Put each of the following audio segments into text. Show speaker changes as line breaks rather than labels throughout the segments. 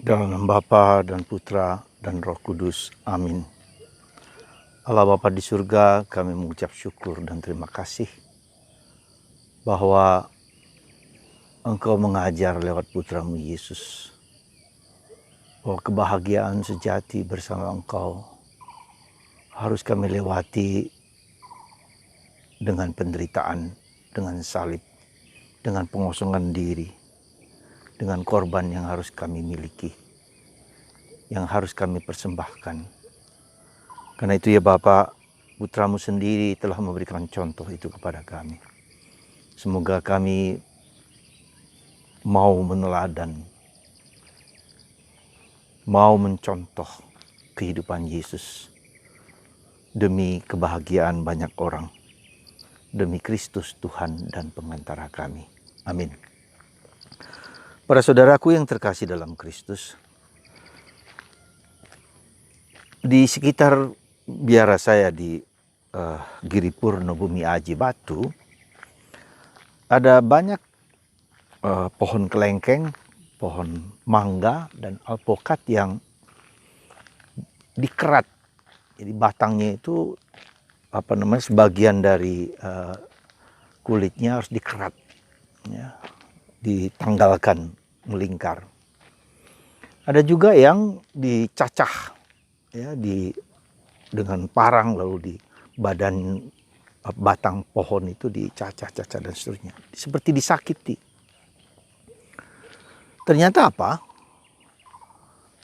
Dalam nama Bapa dan Putra dan Roh Kudus. Amin. Allah Bapa di surga, kami mengucap syukur dan terima kasih bahwa Engkau mengajar lewat Putramu Yesus bahwa kebahagiaan sejati bersama Engkau harus kami lewati dengan penderitaan, dengan salib, dengan pengosongan diri, dengan korban yang harus kami miliki, yang harus kami persembahkan. Karena itu ya Bapa, Putramu sendiri telah memberikan contoh itu kepada kami. Semoga kami mau meneladan, mau mencontoh kehidupan Yesus demi kebahagiaan banyak orang, demi Kristus Tuhan dan pengantara kami. Amin. Para saudaraku yang terkasih dalam Kristus, di sekitar biara saya di Giripurno Bumi Aji Batu, ada banyak pohon kelengkeng, pohon mangga dan alpukat yang dikerat. Jadi batangnya itu sebagian dari kulitnya harus dikerat, ya, ditanggalkan melingkar. Ada juga yang dicacah, ya, dengan parang, lalu di badan batang pohon itu dicacah-cacah dan seterusnya, seperti disakiti. Ternyata apa?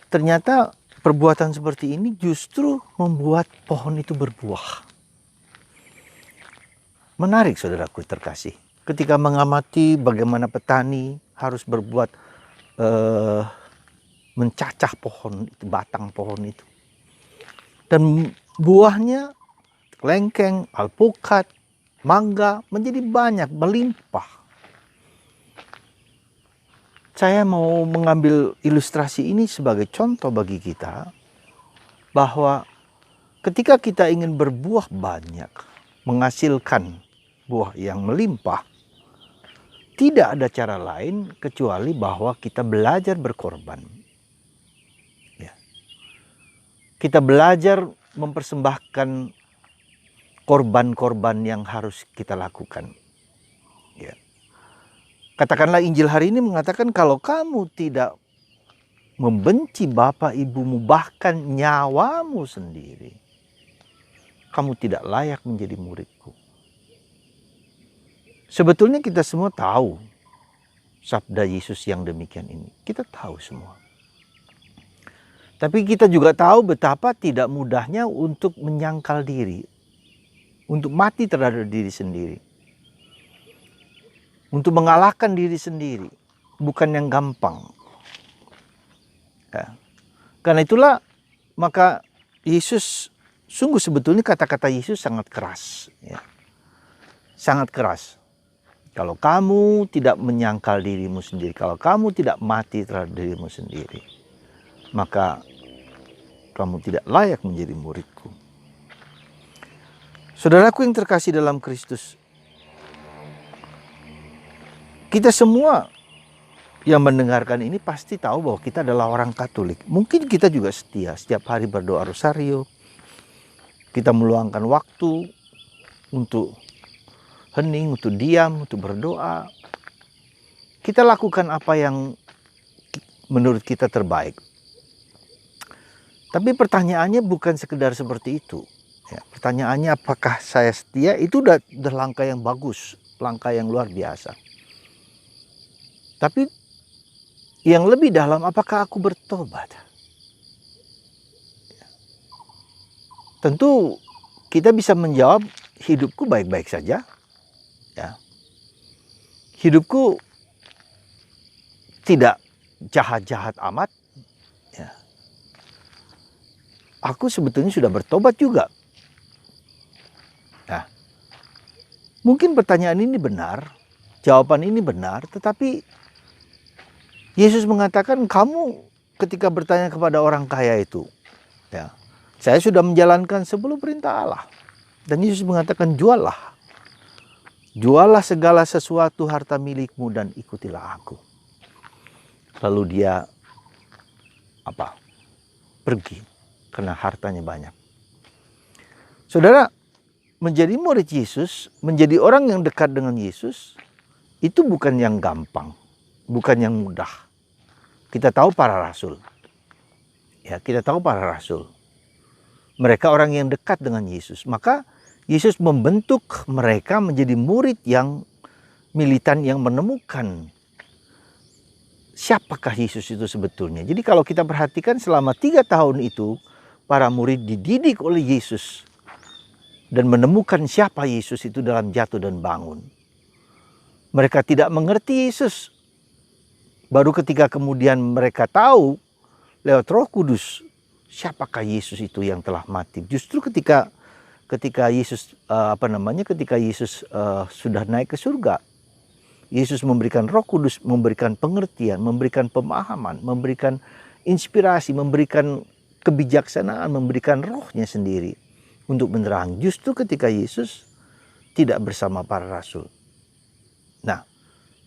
Ternyata perbuatan seperti ini justru membuat pohon itu berbuah. Menarik saudaraku terkasih, ketika mengamati bagaimana petani harus berbuat mencacah pohon itu, batang pohon itu. Dan buahnya, lengkeng, alpukat, mangga menjadi banyak, melimpah. Saya mau mengambil ilustrasi ini sebagai contoh bagi kita bahwa ketika kita ingin berbuah banyak, menghasilkan buah yang melimpah, tidak ada cara lain kecuali bahwa kita belajar berkorban. Ya. Kita belajar mempersembahkan korban-korban yang harus kita lakukan. Ya. Katakanlah Injil hari ini mengatakan kalau kamu tidak membenci bapak ibumu, bahkan nyawamu sendiri, kamu tidak layak menjadi muridku. Sebetulnya kita semua tahu sabda Yesus yang demikian ini. Kita tahu semua. Tapi kita juga tahu betapa tidak mudahnya untuk menyangkal diri, untuk mati terhadap diri sendiri, untuk mengalahkan diri sendiri, bukan yang gampang. Ya. Karena itulah maka Yesus, sungguh sebetulnya kata-kata Yesus sangat keras, ya. Sangat keras. Kalau kamu tidak menyangkal dirimu sendiri, kalau kamu tidak mati terhadap dirimu sendiri, maka kamu tidak layak menjadi muridku. Saudaraku yang terkasih dalam Kristus, kita semua yang mendengarkan ini pasti tahu bahwa kita adalah orang Katolik. Mungkin kita juga setia, setiap hari berdoa rosario, kita meluangkan waktu untuk hening, untuk diam, untuk berdoa. Kita lakukan apa yang menurut kita terbaik. Tapi pertanyaannya bukan sekedar seperti itu. Ya, pertanyaannya apakah saya setia, itu udah langkah yang bagus, langkah yang luar biasa. Tapi yang lebih dalam, apakah aku bertobat? Ya. Tentu kita bisa menjawab hidupku baik-baik saja. Ya. Hidupku tidak jahat-jahat amat. Ya. Aku sebetulnya sudah bertobat juga. Nah, mungkin pertanyaan ini benar, jawaban ini benar, tetapi Yesus mengatakan kamu ketika bertanya kepada orang kaya itu, ya, saya sudah menjalankan 10 perintah Allah. Dan Yesus mengatakan juallah. Juallah segala sesuatu harta milikmu dan ikutilah aku. Lalu dia pergi karena hartanya banyak. Saudara, menjadi murid Yesus, menjadi orang yang dekat dengan Yesus, itu bukan yang gampang, bukan yang mudah. Kita tahu para rasul. Ya, kita tahu para rasul. Mereka orang yang dekat dengan Yesus. Maka Yesus membentuk mereka menjadi murid yang militan, yang menemukan siapakah Yesus itu sebetulnya. Jadi kalau kita perhatikan selama 3 tahun itu, para murid dididik oleh Yesus dan menemukan siapa Yesus itu dalam jatuh dan bangun. Mereka tidak mengerti Yesus. Baru ketika kemudian mereka tahu lewat Roh Kudus siapakah Yesus itu yang telah mati. Justru ketika Yesus ketika Yesus sudah naik ke surga, Yesus memberikan Roh Kudus, memberikan pengertian, memberikan pemahaman, memberikan inspirasi, memberikan kebijaksanaan, memberikan rohnya sendiri untuk menerangi. Justru ketika Yesus tidak bersama para rasul. Nah,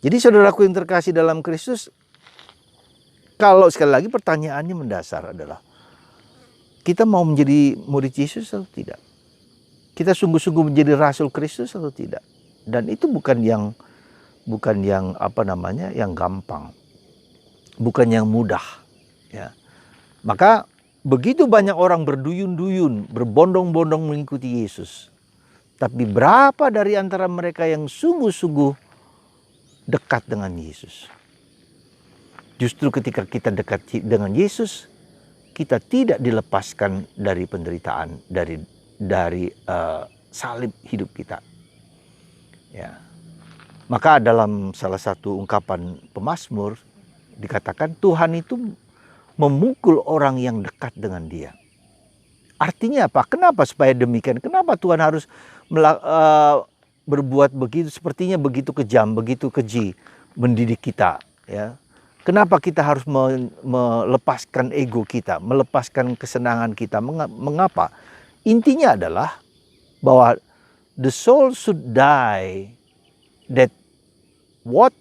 jadi saudaraku yang terkasih dalam Kristus, kalau sekali lagi pertanyaannya mendasar adalah, kita mau menjadi murid Yesus atau tidak? Kita sungguh-sungguh menjadi rasul Kristus atau tidak? Dan itu bukan yang yang gampang, bukan yang mudah, ya. Maka begitu banyak orang berduyun-duyun, berbondong-bondong mengikuti Yesus, tapi berapa dari antara mereka yang sungguh-sungguh dekat dengan Yesus? Justru ketika kita dekat dengan Yesus, kita tidak dilepaskan dari penderitaan, dari salib hidup kita, ya. Maka dalam salah satu ungkapan pemazmur dikatakan Tuhan itu memukul orang yang dekat dengan Dia. Artinya apa? Kenapa supaya demikian? Kenapa Tuhan harus berbuat begitu? Sepertinya begitu kejam, begitu keji mendidik kita, ya. Kenapa kita harus melepaskan ego kita, melepaskan kesenangan kita? Mengapa? Intinya adalah bahwa the soul should die that what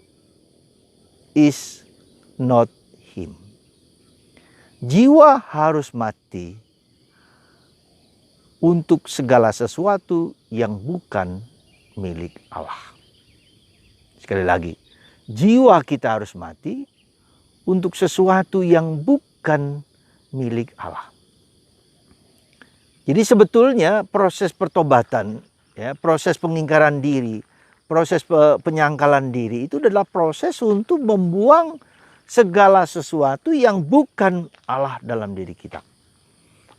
is not him. Jiwa harus mati untuk segala sesuatu yang bukan milik Allah. Sekali lagi, jiwa kita harus mati untuk sesuatu yang bukan milik Allah. Jadi sebetulnya proses pertobatan, ya, proses pengingkaran diri, proses penyangkalan diri itu adalah proses untuk membuang segala sesuatu yang bukan Allah dalam diri kita.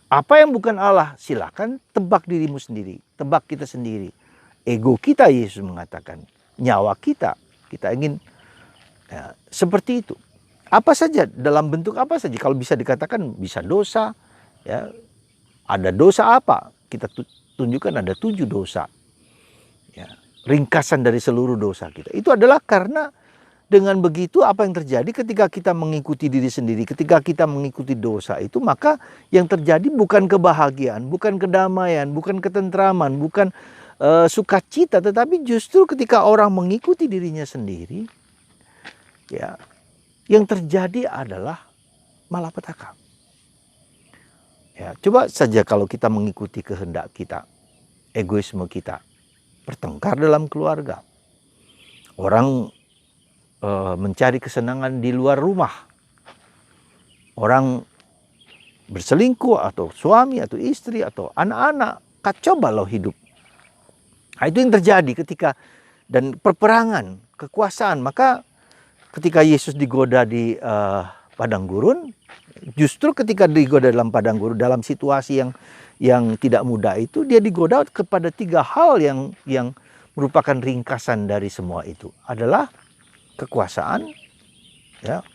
Apa yang bukan Allah, silakan tebak dirimu sendiri, tebak kita sendiri. Ego kita, Yesus mengatakan, nyawa kita ingin, ya, seperti itu. Apa saja, dalam bentuk apa saja, kalau bisa dikatakan bisa dosa, ya. Ada dosa apa? Kita tunjukkan ada 7 dosa. Ya. Ringkasan dari seluruh dosa kita. Itu adalah karena dengan begitu apa yang terjadi ketika kita mengikuti diri sendiri, ketika kita mengikuti dosa itu, maka yang terjadi bukan kebahagiaan, bukan kedamaian, bukan ketentraman, bukan sukacita, tetapi justru ketika orang mengikuti dirinya sendiri, ya, yang terjadi adalah malapetaka. Ya, coba saja kalau kita mengikuti kehendak kita, egoisme kita, bertengkar dalam keluarga. Orang mencari kesenangan di luar rumah. Orang berselingkuh atau suami atau istri atau anak-anak, kacau balau hidup. Nah, itu yang terjadi ketika, dan perperangan, kekuasaan. Maka ketika Yesus digoda di padang gurun, justru ketika digoda dalam padang gurun, dalam situasi yang tidak mudah itu, dia digoda kepada 3 hal yang merupakan ringkasan dari semua itu. Adalah kekuasaan, ya,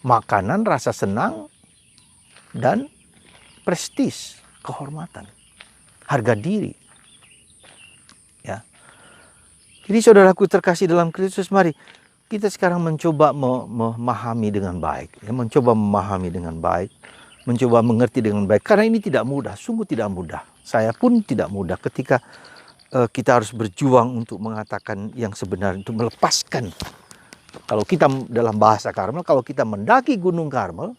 makanan, rasa senang, dan prestis, kehormatan, harga diri. Ya. Jadi saudaraku terkasih dalam Kristus, mari kita sekarang mencoba memahami dengan baik, ya, mencoba memahami dengan baik, mencoba mengerti dengan baik, karena ini tidak mudah, sungguh tidak mudah. Saya pun tidak mudah ketika kita harus berjuang untuk mengatakan yang sebenarnya, untuk melepaskan. Kalau kita dalam bahasa Karmel, kalau kita mendaki Gunung Karmel,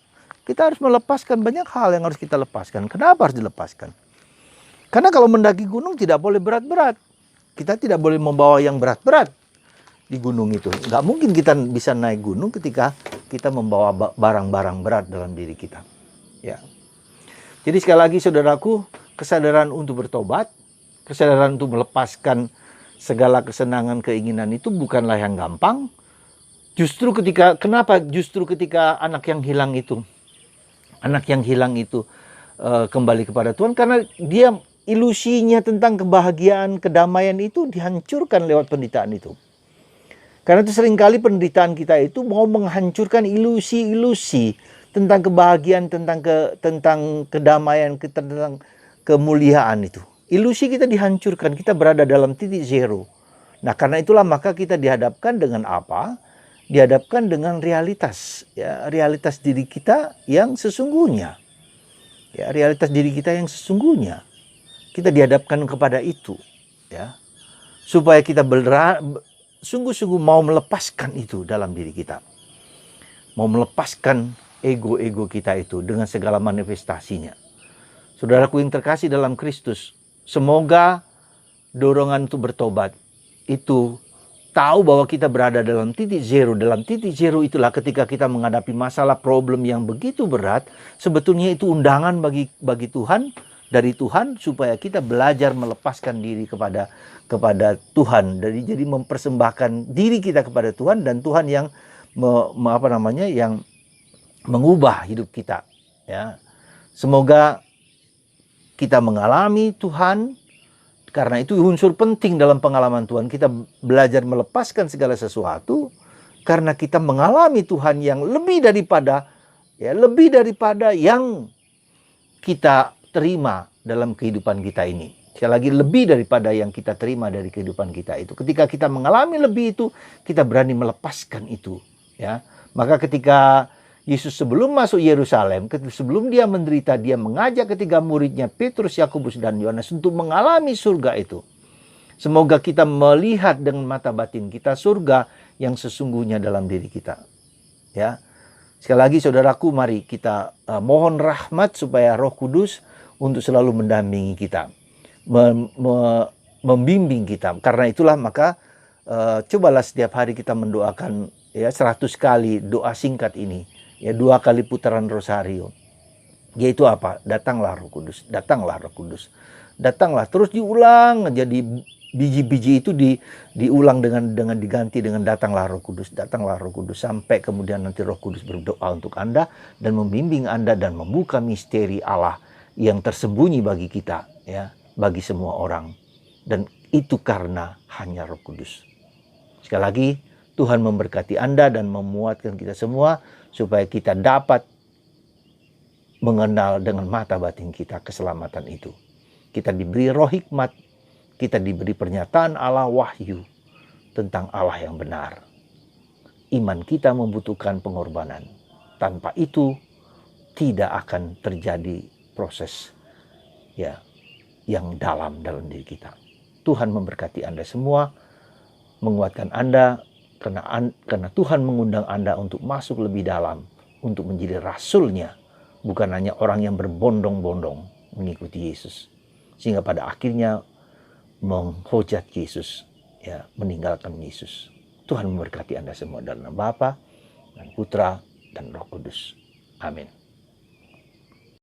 Kita harus melepaskan banyak hal yang harus kita lepaskan. Kenapa harus dilepaskan? Karena kalau mendaki gunung tidak boleh berat-berat. Kita tidak boleh membawa yang berat-berat di gunung itu. Nggak mungkin kita bisa naik gunung ketika kita membawa barang-barang berat dalam diri kita. Ya. Jadi sekali lagi saudaraku, kesadaran untuk bertobat, kesadaran untuk melepaskan segala kesenangan, keinginan itu bukanlah yang gampang. Kenapa justru ketika anak yang hilang itu kembali kepada Tuhan, karena dia ilusinya tentang kebahagiaan, kedamaian itu dihancurkan lewat penderitaan itu. Karena itu seringkali penderitaan kita itu mau menghancurkan ilusi-ilusi tentang kebahagiaan, tentang kedamaian, tentang kemuliaan itu. Ilusi kita dihancurkan, kita berada dalam titik zero. Nah, karena itulah maka kita dihadapkan dengan apa? Dihadapkan dengan realitas, ya, realitas diri kita yang sesungguhnya. Ya, realitas diri kita yang sesungguhnya. Kita dihadapkan kepada itu, ya. Supaya kita sungguh-sungguh mau melepaskan itu dalam diri kita. Mau melepaskan ego-ego kita itu dengan segala manifestasinya. Saudaraku yang terkasih dalam Kristus, semoga dorongan untuk bertobat itu tahu bahwa kita berada dalam titik zero. Dalam titik zero itulah ketika kita menghadapi masalah problem yang begitu berat, sebetulnya itu undangan bagi Tuhan, dari Tuhan, supaya kita belajar melepaskan diri kepada Tuhan. Jadi mempersembahkan diri kita kepada Tuhan, dan Tuhan yang yang mengubah hidup kita. Ya, semoga kita mengalami Tuhan. Karena itu unsur penting dalam pengalaman Tuhan. Kita belajar melepaskan segala sesuatu karena kita mengalami Tuhan yang lebih daripada yang kita terima dalam kehidupan kita ini. Sekali lagi, lebih daripada yang kita terima dari kehidupan kita itu. Ketika kita mengalami lebih itu, kita berani melepaskan itu. Ya, maka ketika Yesus sebelum masuk Yerusalem, sebelum dia menderita, dia mengajak ketiga muridnya Petrus, Yakobus, dan Yohanes untuk mengalami surga itu. Semoga kita melihat dengan mata batin kita surga yang sesungguhnya dalam diri kita. Ya, sekali lagi saudaraku, mari kita mohon rahmat supaya Roh Kudus untuk selalu mendampingi kita, membimbing kita. Karena itulah maka cobalah setiap hari kita mendoakan, ya, 100 kali doa singkat ini, ya, 2 kali putaran rosario. Yaitu apa? Datanglah Roh Kudus, datanglah Roh Kudus, datanglah. Terus diulang, jadi biji-biji itu diulang dengan diganti dengan datanglah Roh Kudus, datanglah Roh Kudus, sampai kemudian nanti Roh Kudus berdoa untuk Anda dan membimbing Anda dan membuka misteri Allah yang tersembunyi bagi kita, ya, bagi semua orang. Dan itu karena hanya Roh Kudus. Sekali lagi, Tuhan memberkati Anda dan memuatkan kita semua supaya kita dapat mengenal dengan mata batin kita keselamatan itu. Kita diberi roh hikmat, kita diberi pernyataan Allah, wahyu tentang Allah yang benar. Iman kita membutuhkan pengorbanan. Tanpa itu tidak akan terjadi proses, ya, yang dalam diri kita. Tuhan memberkati Anda semua, menguatkan Anda, karena Tuhan mengundang Anda untuk masuk lebih dalam, untuk menjadi rasulnya, bukan hanya orang yang berbondong-bondong mengikuti Yesus, sehingga pada akhirnya menghujat Yesus, ya, meninggalkan Yesus. Tuhan memberkati Anda semua dalam nama Bapa dan Putra dan Roh Kudus. Amin.